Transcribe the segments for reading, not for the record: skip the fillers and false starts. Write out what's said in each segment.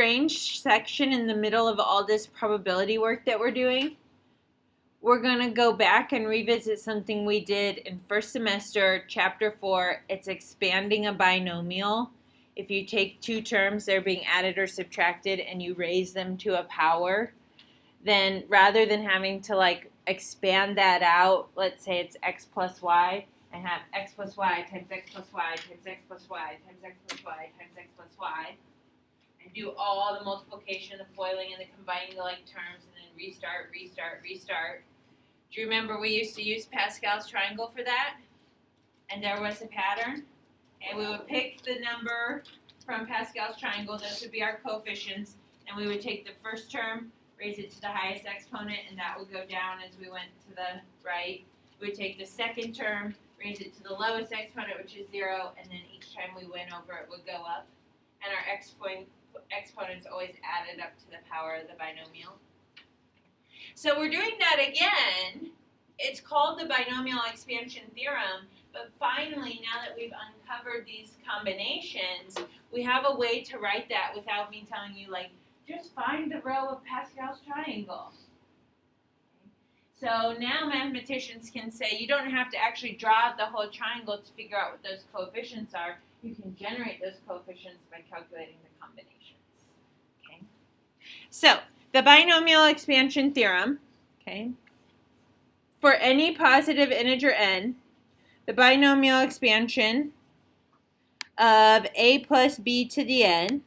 strange section in the middle of all this probability work that we're doing. We're going to go back and revisit something we did in first semester, chapter 4. It's expanding a binomial. If you take two terms, they're being added or subtracted, and you raise them to a power, then rather than having to like expand that out, let's say it's x plus y, I have x plus y times x plus y times x plus y times x plus y times x plus y, and do all the multiplication, the FOILing, and the combining the like terms, and then restart. Do you remember we used to use Pascal's triangle for that? And there was a pattern. And we would pick the number from Pascal's triangle, those would be our coefficients, and we would take the first term, raise it to the highest exponent, and that would go down as we went to the right. We would take the second term, raise it to the lowest exponent, which is 0, and then each time we went over it would go up. And our exponents always added up to the power of the binomial. So we're doing that again. It's called the binomial expansion theorem, but finally, now that we've uncovered these combinations, we have a way to write that without me telling you, like, just find the row of Pascal's triangle. So now mathematicians can say you don't have to actually draw out the whole triangle to figure out what those coefficients are. You can generate those coefficients by calculating the combinations. Okay. So the binomial expansion theorem, okay, for any positive integer n, the binomial expansion of a plus b to the n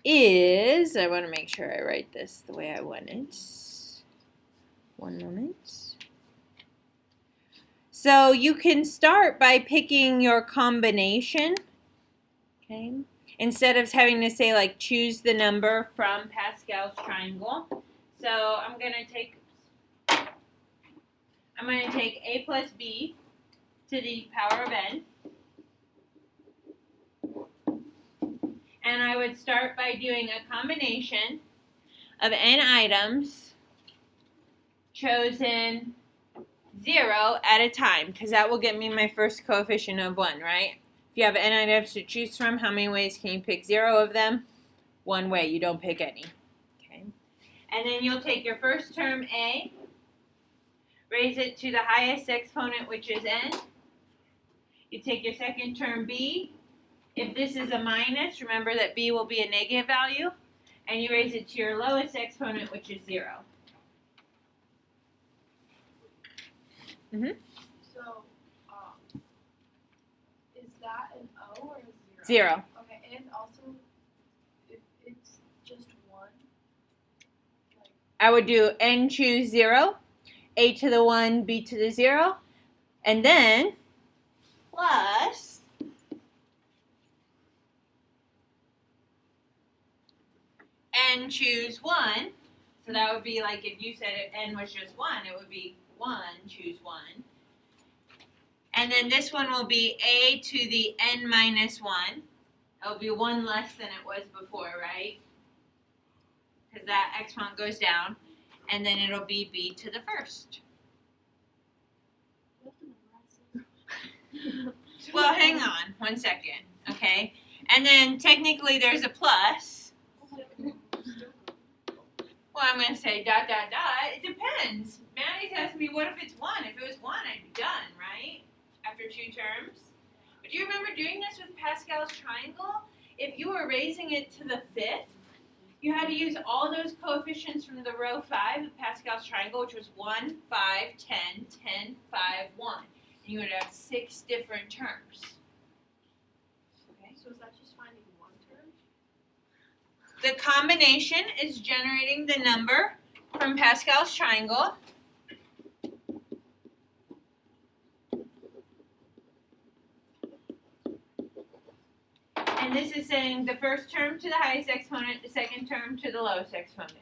is, I want to make sure I write this the way I want it. One moment. So you can start by picking your combination, okay? Instead of having to say, like, choose the number from Pascal's triangle. So I'm going to take a plus b to the power of n. And I would start by doing a combination of n items chosen 0 at a time, because that will get me my first coefficient of 1, right? If you have n items to choose from, how many ways can you pick 0 of them? One way, you don't pick any. Okay. And then you'll take your first term a, raise it to the highest exponent, which is n. You take your second term b. If this is a minus, remember that b will be a negative value, and you raise it to your lowest exponent, which is 0. So, is that an O or a 0? 0. Okay, and also, if it's just 1, like, I would do n choose 0, a to the 1, b to the 0, and then plus n choose 1. So that would be like if you said n was just 1, it would be 1 choose 1. And then this one will be a to the n minus 1. It'll be 1 less than it was before, right? Because that exponent goes down. And then it'll be b to the first. Well, hang on 1 second, okay? And then technically there's a plus. Well, I'm going to say ... It depends. Maddie's asking me, what if it's 1? If it was 1, I'd be done, right? After 2 terms. But do you remember doing this with Pascal's triangle? If you were raising it to the 5th, you had to use all those coefficients from the row 5 of Pascal's triangle, which was 1, 5, 10, 10, 5, 1. And you would have 6 different terms. okay, so is that just finding 1 term? The combination is generating the number from Pascal's triangle. And this is saying the first term to the highest exponent, the second term to the lowest exponent.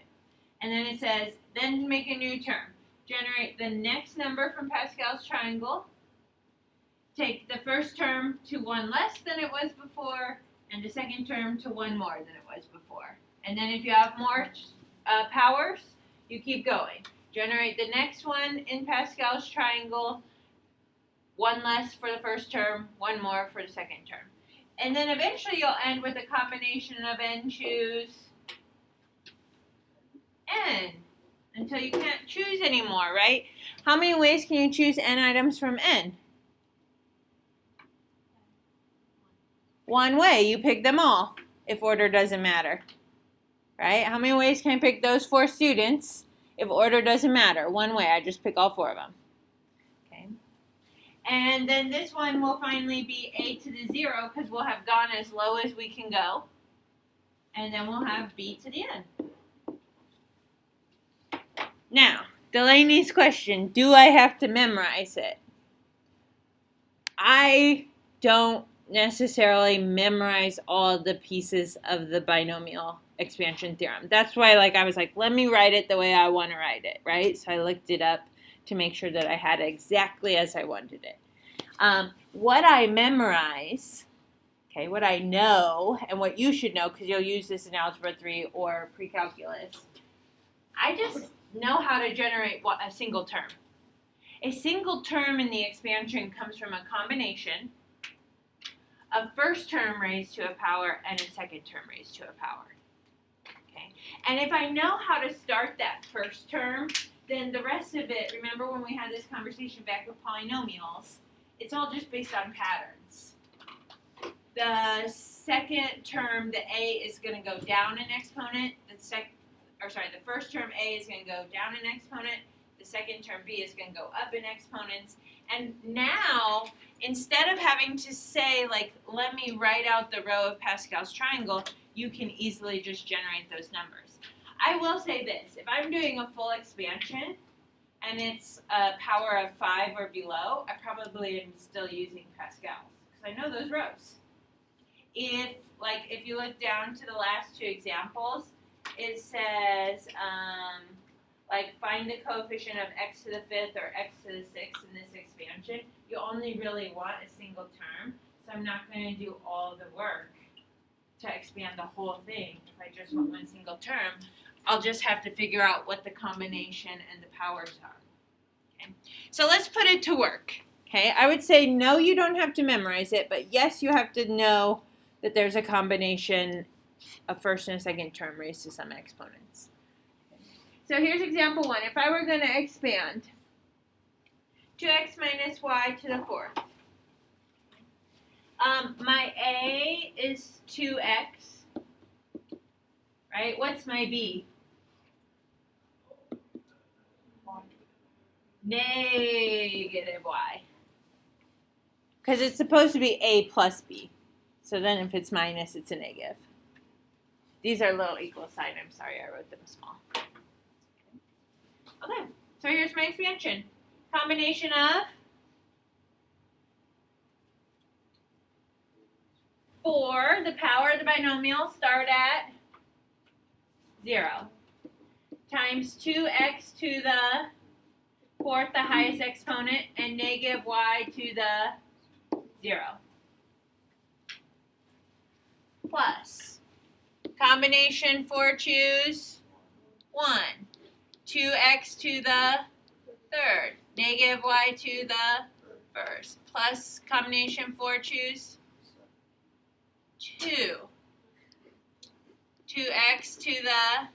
And then it says, then make a new term. Generate the next number from Pascal's triangle. Take the first term to 1 less than it was before, and the second term to 1 more than it was before. And then if you have more powers, you keep going. Generate the next one in Pascal's triangle, 1 less for the first term, 1 more for the second term. And then eventually you'll end with a combination of n choose n until you can't choose anymore, right? How many ways can you choose n items from n? One way. You pick them all if order doesn't matter, right? How many ways can I pick those 4 students if order doesn't matter? One way. I just pick all 4 of them. Okay. And then this one will finally be a to the 0 because we'll have gone as low as we can go. And then we'll have b to the n. Now, Delaney's question, do I have to memorize it? I don't necessarily memorize all the pieces of the binomial expansion theorem. That's why I was like, let me write it the way I want to write it, right? So I looked it up to make sure that I had it exactly as I wanted it. What I memorize, okay, what I know, and what you should know, because you'll use this in Algebra 3 or pre-calculus, I just know how to generate a single term. A single term in the expansion comes from a combination of first term raised to a power and a second term raised to a power. Okay? And if I know how to start that first term, then the rest of it, remember when we had this conversation back with polynomials, it's all just based on patterns. The second term, the a is going to go down an exponent. The first term a is going to go down an exponent. The second term b is going to go up in exponents. And now, instead of having to say, let me write out the row of Pascal's triangle, you can easily just generate those numbers. I will say this. If I'm doing a full expansion and it's a power of 5 or below, I probably am still using Pascal's because I know those rows. If you look down to the last 2 examples, it says, find the coefficient of x to the 5th or x to the 6th in this expansion. You only really want a single term, so I'm not going to do all the work to expand the whole thing. If I just want one single term, I'll just have to figure out what the combination and the powers are. Okay? So let's put it to work. Okay, I would say no, you don't have to memorize it, but yes, you have to know that there's a combination of first and second term raised to some exponents. So here's example 1. If I were going to expand 2x minus y to the 4th, my a is 2x, right? What's my b? Negative y. Because it's supposed to be a plus b. So then if it's minus, it's a negative. These are little equal sign. I'm sorry I wrote them small. Okay, so here's my expansion. Combination of 4, the power of the binomial, start at 0, times 2x to the 4th, the highest exponent, and negative y to the 0. Plus, combination 4 choose 1. 2x to the 3rd, negative y to the 1st, plus combination 4 choose 2. 2x to the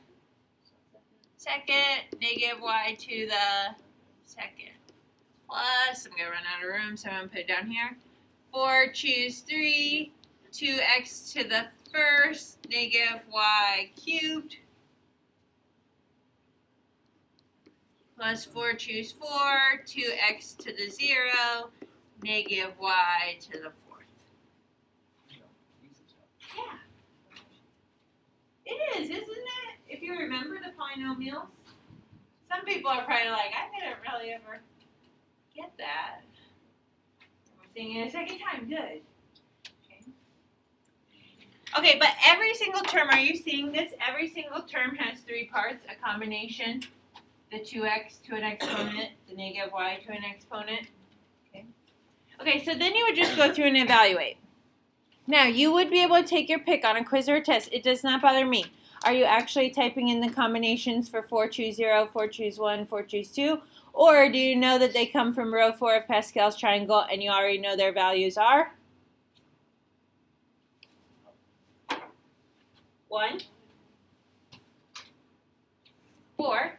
2nd, negative y to the 2nd, plus, I'm going to run out of room, so I'm going to put it down here. 4 choose 3, 2x to the 1st, negative y cubed, plus 4 choose 4, 2x to the 0, negative y to the 4th. Yeah. It is, isn't it? If you remember the polynomials. Some people are probably like, I didn't really ever get that. We're seeing it a second time. Good. Okay, but every single term, are you seeing this? Every single term has 3 parts, a combination. The 2x to an exponent, the negative y to an exponent. Okay, so then you would just go through and evaluate. Now, you would be able to take your pick on a quiz or a test. It does not bother me. Are you actually typing in the combinations for 4 choose 0, 4 choose 1, 4 choose 2? Or do you know that they come from row 4 of Pascal's triangle and you already know their values are? 1, 4.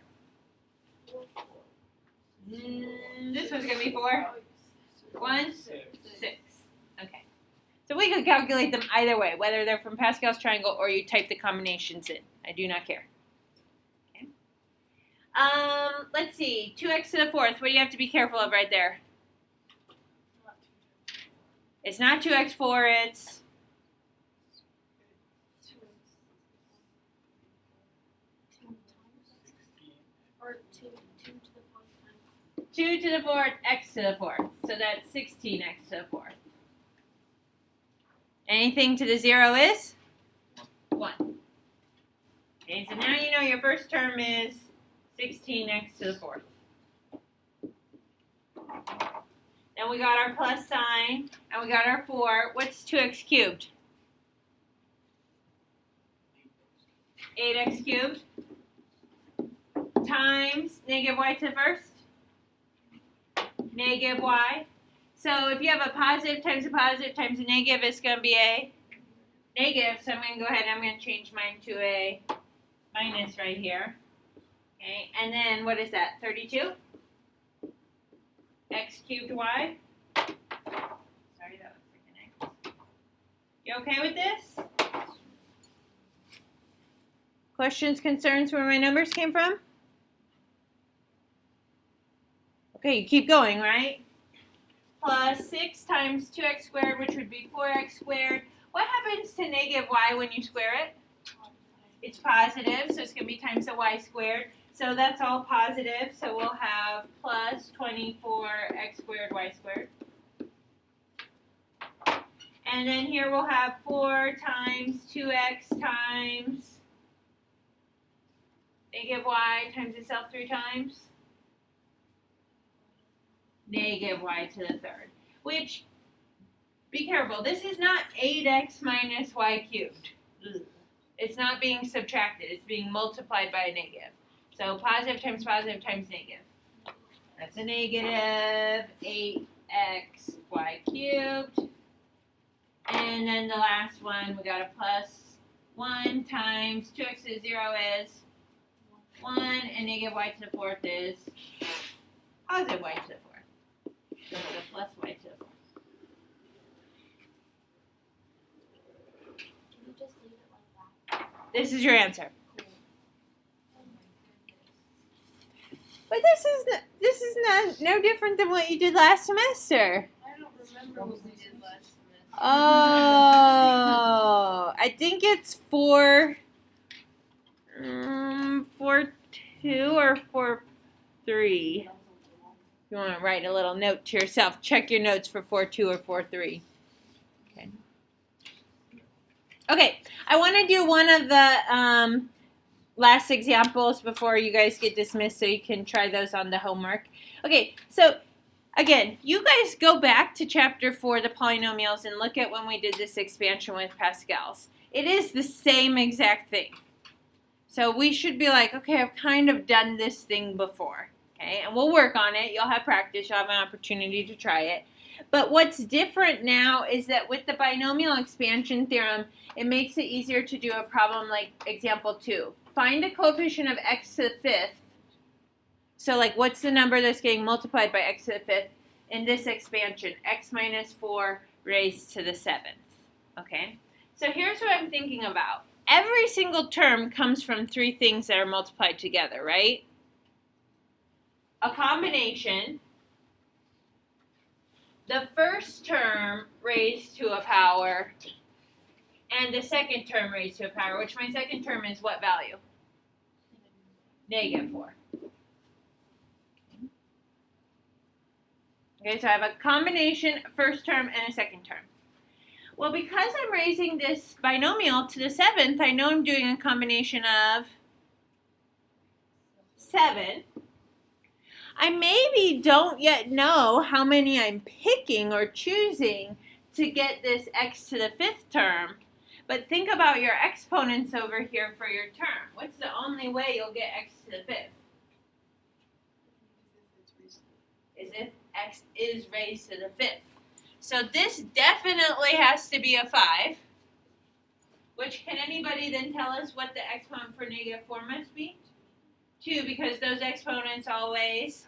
This one's going to be 4. 1, 6. Okay. So we could calculate them either way, whether they're from Pascal's triangle or you type the combinations in. I do not care. Okay. Let's see. 2x to the 4th. What do you have to be careful of right there? It's not 2x4, it's... Or 2 to the 4th. 2 to the 4th, x to the 4th. So that's 16x to the 4th. Anything to the 0 is? 1. Okay, so now you know your first term is 16x to the 4th. Then we got our plus sign, and we got our 4. What's 2x cubed? 8x cubed times negative y to the first, negative y. So if you have a positive times a negative, it's going to be a negative. So I'm going to go ahead and I'm going to change mine to a minus right here. Okay, and then what is that? 32? X cubed y. Sorry, that looks like an X. You okay with this? Questions, concerns where my numbers came from? Okay, you keep going, right? Plus 6 times 2x squared, which would be 4x squared. What happens to negative y when you square it? It's positive, so it's going to be times the y squared. So that's all positive, so we'll have plus 24x squared y squared. And then here we'll have 4 times 2x times negative y times itself 3 times. Negative y to the 3rd. Which, be careful, this is not 8x minus y cubed. It's not being subtracted, it's being multiplied by a negative. So positive times negative. That's a negative 8x y cubed. And then the last one, we got a plus 1 times 2x to the 0 is 1, and negative y to the 4th is positive y to the 4th. So it's a plus y to the 4th. Can you just leave it like that? This is your answer. Cool. Oh my goodness. But this is not no different than what you did last semester. I don't remember what we did last semester. Oh, I think it's 4, 4-2 or 4-3. You want to write a little note to yourself. Check your notes for 4-2 or 4-3. Okay. Okay, I want to do one of the last examples before you guys get dismissed so you can try those on the homework. Okay, so again, you guys go back to chapter 4, the polynomials, and look at when we did this expansion with Pascal's. It is the same exact thing. So we should be like, okay, I've kind of done this thing before. Okay, and we'll work on it. You'll have practice. You'll have an opportunity to try it. But what's different now is that with the binomial expansion theorem, it makes it easier to do a problem like example 2. Find a coefficient of x to the 5th. So like what's the number that's getting multiplied by x to the 5th in this expansion? X minus 4 raised to the 7th. Okay, so here's what I'm thinking about. Every single term comes from 3 things that are multiplied together, right? A combination, the first term raised to a power, and the second term raised to a power, which my second term is what value? Negative 4. Okay, so I have a combination, a first term, and a second term. Well, because I'm raising this binomial to the 7th, I know I'm doing a combination of 7. I maybe don't yet know how many I'm picking or choosing to get this x to the 5th term, but think about your exponents over here for your term. What's the only way you'll get x to the 5th? Is if x is raised to the 5th. So this definitely has to be a 5, Which, can anybody then tell us what the exponent for negative 4 must be? 2, because those exponents always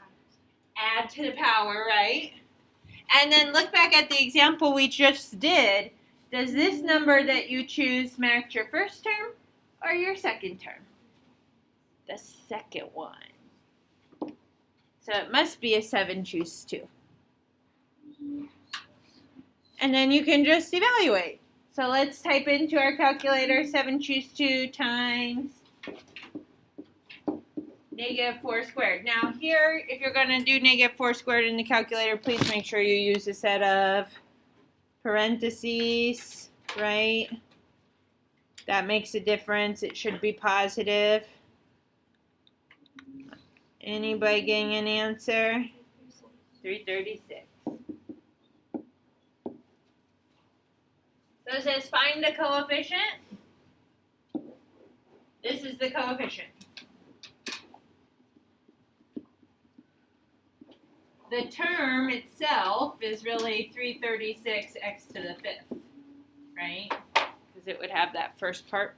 add to the power, right? And then look back at the example we just did. Does this number that you choose match your first term or your second term? The second one. So it must be a 7 choose 2. And then you can just evaluate. So let's type into our calculator 7 choose 2 times negative 4 squared. Now here, if you're going to do negative 4 squared in the calculator, please make sure you use a set of parentheses, right? That makes a difference. It should be positive. Anybody getting an answer? 336. So it says find the coefficient. This is the coefficient. The term itself is really 336 x to the 5th, right? Because it would have that first part.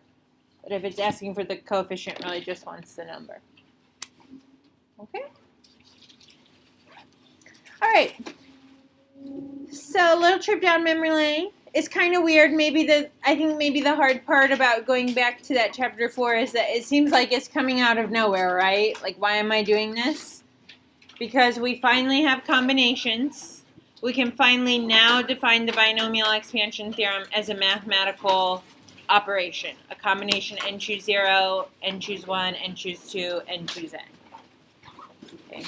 But if it's asking for the coefficient, it really just wants the number. Okay? All right. So a little trip down memory lane. It's kind of weird. I think maybe the hard part about going back to that chapter 4 is that it seems like it's coming out of nowhere, right? Like, why am I doing this? Because we finally have combinations. We can finally now define the binomial expansion theorem as a mathematical operation. A combination n choose 0, n choose 1, n choose 2, n choose n. Okay.